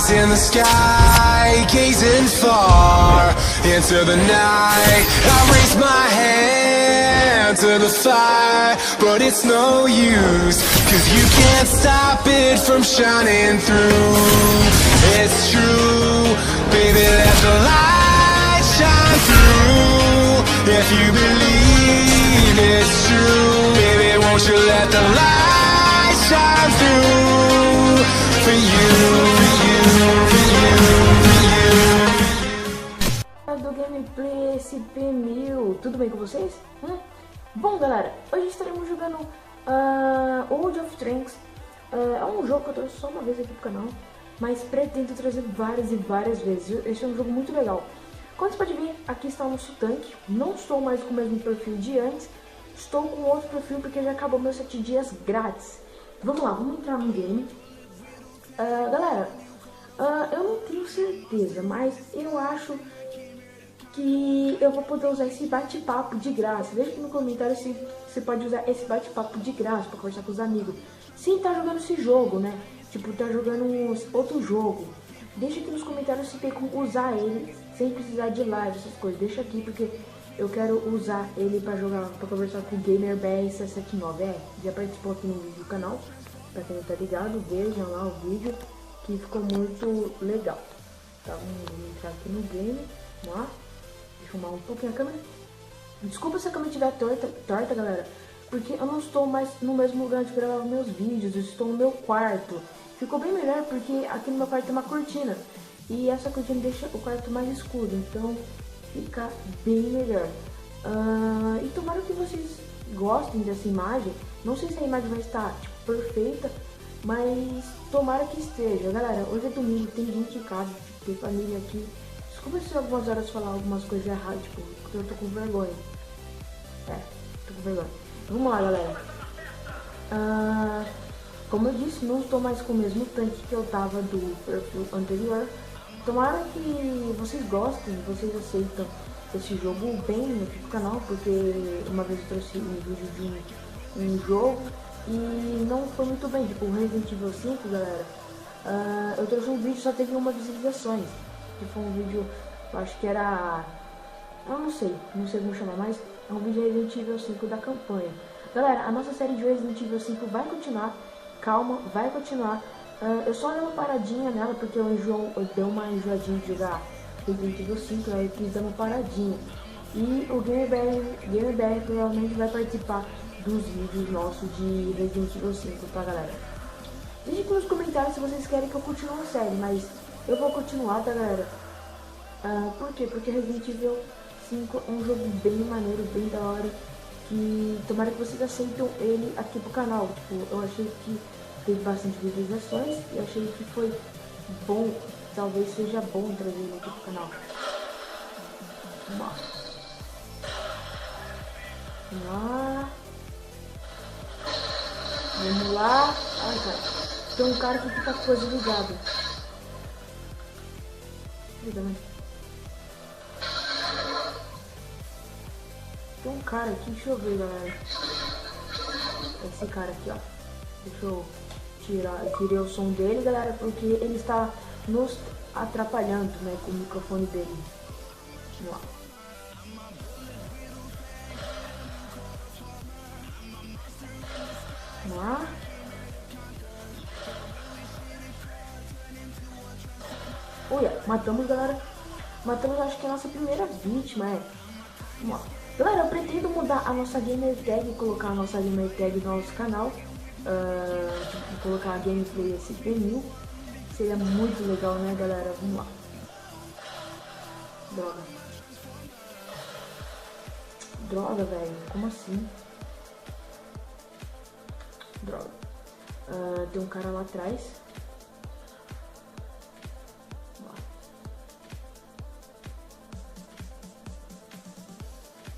Eyes in the sky, gazing far into the night. I raise my hand to the fire, but it's no use, 'cause you can't stop it from shining through. It's true, baby, let the light shine through. If you believe it's true, baby, won't you let the light shine through for you. Do gameplay SP1000, tudo bem com vocês? Bom, galera, hoje estaremos jogando World of Tanks. É um jogo que eu trouxe só uma vez aqui pro canal, mas pretendo trazer várias e várias vezes. Esse é um jogo muito legal. Como você pode ver, aqui está o nosso tanque. Não estou mais com o mesmo perfil de antes, estou com outro perfil porque já acabou meus 7 dias grátis. Vamos lá, vamos entrar no game. Galera, eu não tenho certeza, mas eu acho que eu vou poder usar esse bate-papo de graça. Deixa aqui no comentário se você pode usar esse bate-papo de graça para conversar com os amigos. Sim, tá jogando esse jogo, né? Tipo, tá jogando outro jogo. Deixa aqui nos comentários se tem como usar ele sem precisar de live, essas coisas. Deixa aqui porque eu quero usar ele para jogar, para conversar com o GamerBR779. Já participou aqui no vídeo do canal. Pra quem não tá ligado, vejam lá o vídeo que ficou muito legal. Tá, vamos entrar aqui no game. Vamos lá. Deixa eu arrumar um pouquinho a câmera. Desculpa se a câmera estiver torta, galera, porque eu não estou mais no mesmo lugar onde gravava meus vídeos. Eu estou no meu quarto. Ficou bem melhor porque aqui no meu quarto tem uma cortina. E essa cortina deixa o quarto mais escuro. Então fica bem melhor. E tomara que vocês gostem dessa imagem. Não sei se a imagem vai estar tipo, perfeita, mas tomara que esteja. Galera, hoje é domingo, tem gente em casa, tem família aqui. Desculpa se algumas horas falar algumas coisas erradas, tipo, porque eu tô com vergonha. Tô com vergonha. Vamos lá, galera. Como eu disse, não estou mais com o mesmo tanque que eu tava do perfil anterior. Tomara que vocês gostem, vocês aceitam esse jogo bem aqui pro canal, porque uma vez eu trouxe um vídeo de um jogo e não foi muito bem, tipo o Resident Evil 5, galera. Eu trouxe um vídeo, só teve uma visualizações, que foi um vídeo, eu acho que era, eu não sei como chamar, mas é um vídeo de Resident Evil 5 da campanha. Galera, a nossa série de Resident Evil 5 vai continuar, calma, vai continuar. Eu só dei uma paradinha nela porque eu dei uma enjoadinha de jogar Resident Evil 5, aí eu quis dar uma paradinha. E o GamerBR provavelmente vai participar dos vídeos nossos de Resident Evil 5, tá, galera? Deixe aqui nos comentários se vocês querem que eu continue a série, mas eu vou continuar, tá, galera? Por quê? Porque Resident Evil 5 é um jogo bem maneiro, bem da hora, que tomara que vocês aceitem ele aqui pro canal. Tipo, eu achei que teve bastante visualizações e achei que foi bom, talvez seja bom trazer ele aqui pro canal. Vamos lá. Vamos lá. Ai, cara. Tem um cara que fica com coisa ligada. Liga, né? Tem um cara aqui, deixa eu ver, galera. Esse cara aqui, ó. Deixa eu tirar. Eu tirei o som dele, galera, porque ele está nos atrapalhando, né, com o microfone dele. Vamos lá. Vamos lá. Olha, matamos, galera. Matamos, acho que a nossa primeira vítima, Vamos lá. Galera, eu pretendo mudar a nossa gamer tag, colocar a nossa gamer tag no nosso canal. Colocar a gameplay SP1000. Seria muito legal, né, galera? Vamos lá. Droga, velho. Como assim? Droga. Tem um cara lá atrás.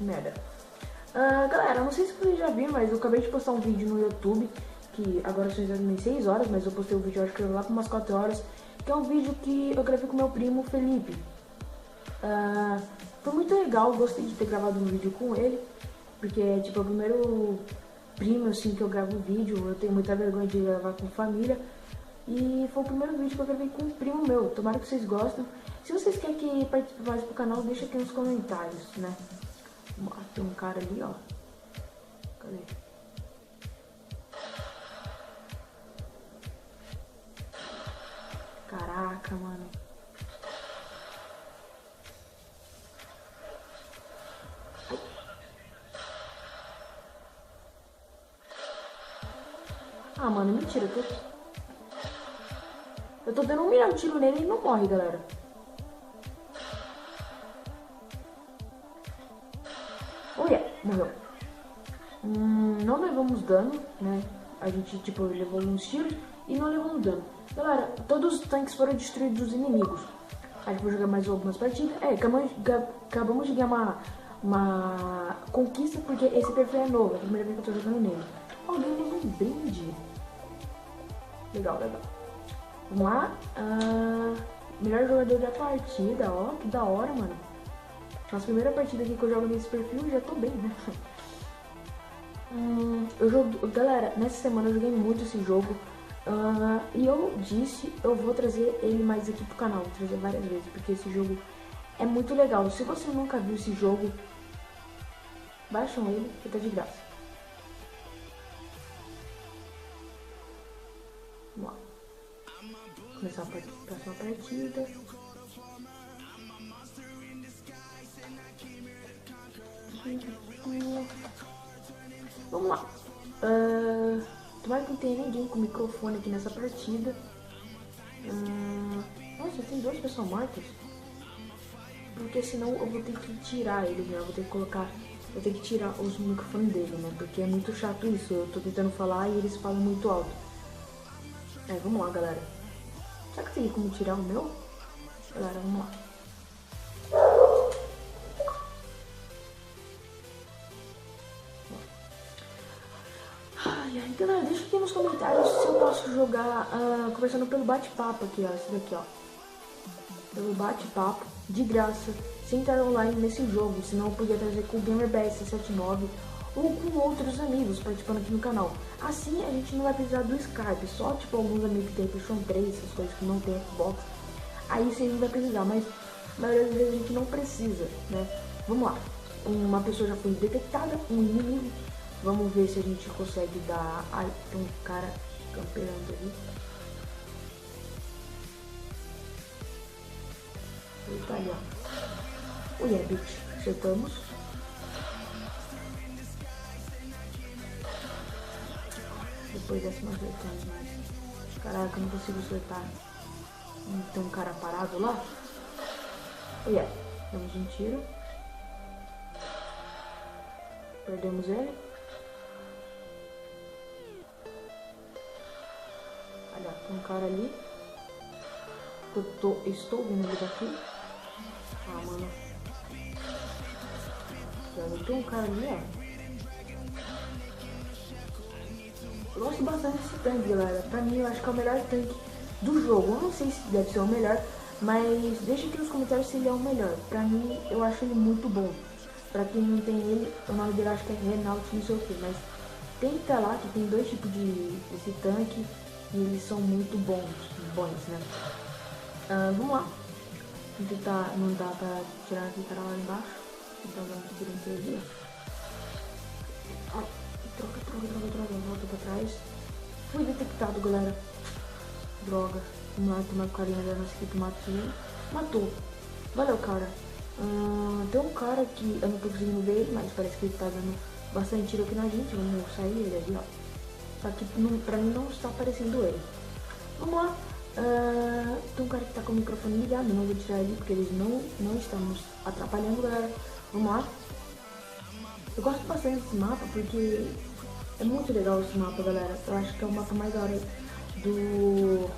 Merda. Galera, não sei se vocês já viram, mas eu acabei de postar um vídeo no YouTube, que agora são exatamente 6 horas, mas eu postei o vídeo, acho que lá por umas 4 horas, que é um vídeo que eu gravei com meu primo Felipe. Foi muito legal, gostei de ter gravado um vídeo com ele, porque é tipo o primeiro primo assim que eu gravo vídeo. Eu tenho muita vergonha de gravar com família, E foi o primeiro vídeo que eu gravei com um primo meu. Tomara que vocês gostem. Se vocês querem que participe mais pro canal, deixa aqui nos comentários, né? Tem um cara ali, ó. Cadê? Caraca, mano. Ah, mano, mentira. Eu tô dando um milhão de tiro nele e ele não morre, galera. Olha, morreu. Não levamos dano, né? A gente, tipo, levou uns tiros e não levamos dano. Galera, todos os tanques foram destruídos dos inimigos. A gente vai jogar mais algumas partidas. Acabamos de ganhar uma conquista porque esse perfil é novo. É a primeira vez que eu tô jogando nele. Ó, ganhamos um brinde. Legal, legal. Vamos lá. Melhor jogador da partida, ó. Que da hora, mano. Nossa primeira partida aqui que eu jogo nesse perfil, já tô bem, né? Galera, nessa semana eu joguei muito esse jogo. E eu disse, eu vou trazer ele mais aqui pro canal. Vou trazer várias vezes, porque esse jogo é muito legal. Se você nunca viu esse jogo, baixam ele, que tá de graça. Vamos lá. Começar a próxima partida. Vamos lá. Tomara que não tenha ninguém com microfone aqui nessa partida. Nossa, tem 2 pessoas mortas. Porque senão eu vou ter que tirar eles, né? Eu vou ter que colocar. Vou ter que tirar os microfones dele, né? Porque é muito chato isso. Eu tô tentando falar e eles falam muito alto. Vamos lá, galera. Será que tem como tirar o meu? Galera, vamos lá. Ai, galera, deixa aqui nos comentários se eu posso jogar conversando pelo bate-papo aqui, ó. Esse daqui, ó. Pelo bate-papo, de graça, sem estar online nesse jogo. Senão eu podia trazer com o GamerBS79 ou com outros amigos participando aqui no canal. Assim a gente não vai precisar do Skype, só tipo alguns amigos que tem PlayStation 3, essas coisas que não tem Xbox. Aí sim a gente vai precisar, mas a maioria das vezes a gente não precisa, né? Vamos lá. Uma pessoa já foi detectada, um inimigo. Vamos ver se a gente consegue dar... Ai, tem um cara campeando ali. Ele tá ali, ó. Oi, bitch. Acertamos. Depois dessa nós acertamos, mas... Caraca, eu não consigo acertar. Tem um cara parado lá. Olha, damos um tiro. Perdemos ele. Olha, tem um cara ali. Estou vendo ele daqui. Ah, mano. Tem um cara ali, ó. Eu gosto bastante desse tanque, galera. Pra mim, eu acho que é o melhor tanque do jogo. Eu não sei se deve ser o melhor, mas deixa aqui nos comentários se ele é o melhor. Pra mim, eu acho ele muito bom. Pra quem não tem ele, o nome dele acho que é Renault, não sei o que, mas tenta lá que tem 2 tipos desse tanque e eles são muito bons, né? Vamos lá. Vou tentar mandar pra tirar aquele cara lá embaixo. Então vamos tirar um ali, ó. Ai, troca, volta pra trás. Fui detectado, galera. Droga. Vamos lá, tomar o carinha da nossa equipe, matou. Valeu, cara. Tem um cara que eu não tô conseguindo ver ele, mas parece que ele tá dando bastante tiro aqui na gente. Vamos sair ele ali, ó. Só que pra mim não está aparecendo ele. Vamos lá. Tem um cara que tá com o microfone ligado, não vou tirar ele porque eles não estão nos atrapalhando, galera. Vamos lá. Eu gosto bastante desse mapa porque é muito legal esse mapa, galera. Eu acho que é o mapa mais da hora do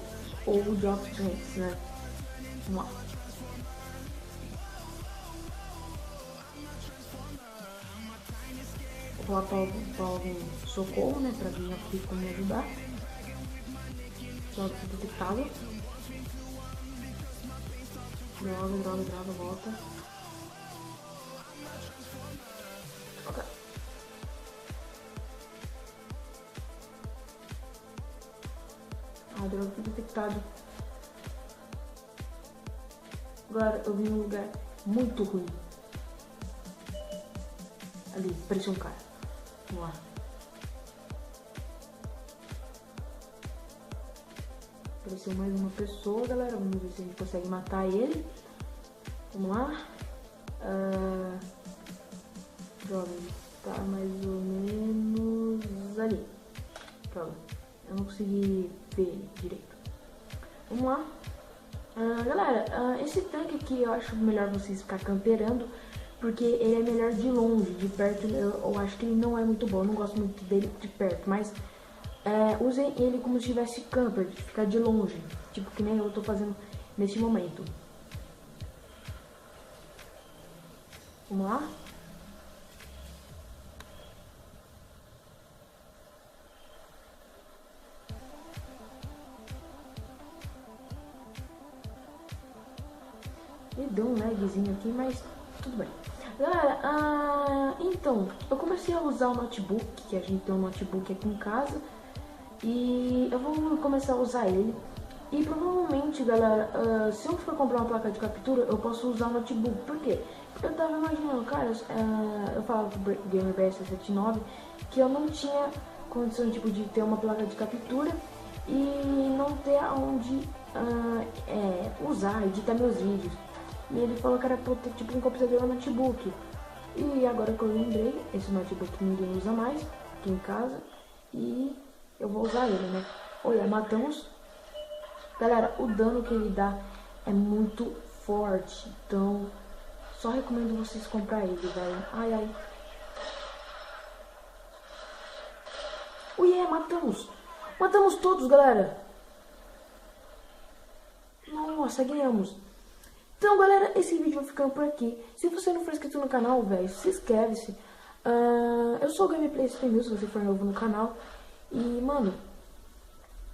World of Tanks, né? Vamos lá. Vou falar pra alguém socorro, né? Pra vir aqui pra me ajudar. Só que detectado. Droga, volta. Ok. Ah, droga, fui detectado. Agora eu vim num lugar muito ruim. Ali, parecia um cara. Vamos lá. Apareceu mais uma pessoa, galera. Vamos ver se a gente consegue matar ele. Vamos lá. Droga, ele tá mais ou menos ali. Droga, eu não consegui ver ele direito. Vamos lá. Galera, esse tanque aqui eu acho melhor vocês ficar camperando, porque ele é melhor de longe. De perto eu acho que ele não é muito bom. Eu não gosto muito dele de perto, mas usem ele como se tivesse camper, de ficar de longe, tipo que nem eu tô fazendo nesse momento. Vamos lá? Me deu um lagzinho aqui, mas tudo bem. Galera, então, eu comecei a usar o notebook, que a gente tem um notebook aqui em casa, e eu vou começar a usar ele. E provavelmente, galera, se eu for comprar uma placa de captura, eu posso usar o notebook. Por quê? Porque eu tava imaginando, cara, eu falava pro GamerBS79 que eu não tinha condição, tipo, de ter uma placa de captura e não ter aonde usar, editar meus vídeos. E ele falou que era pra ter tipo um computador ou notebook. E agora que eu lembrei, esse notebook ninguém usa mais aqui em casa. E eu vou usar ele, né? Olha, matamos. Galera, o dano que ele dá é muito forte. Então, só recomendo vocês comprar ele, velho. Ai, ai. Ui, matamos. Matamos todos, galera. Nossa, ganhamos. Então, galera, esse vídeo vai ficando por aqui. Se você não for inscrito no canal, velho, se inscreve-se. Eu sou o Gameplay SP1000, se você for novo no canal. E, mano,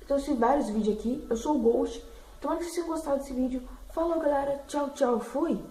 eu trouxe vários vídeos aqui. Eu sou o Ghost. Tomara que vocês tenham gostado desse vídeo. Falou, galera. Tchau, tchau. Fui.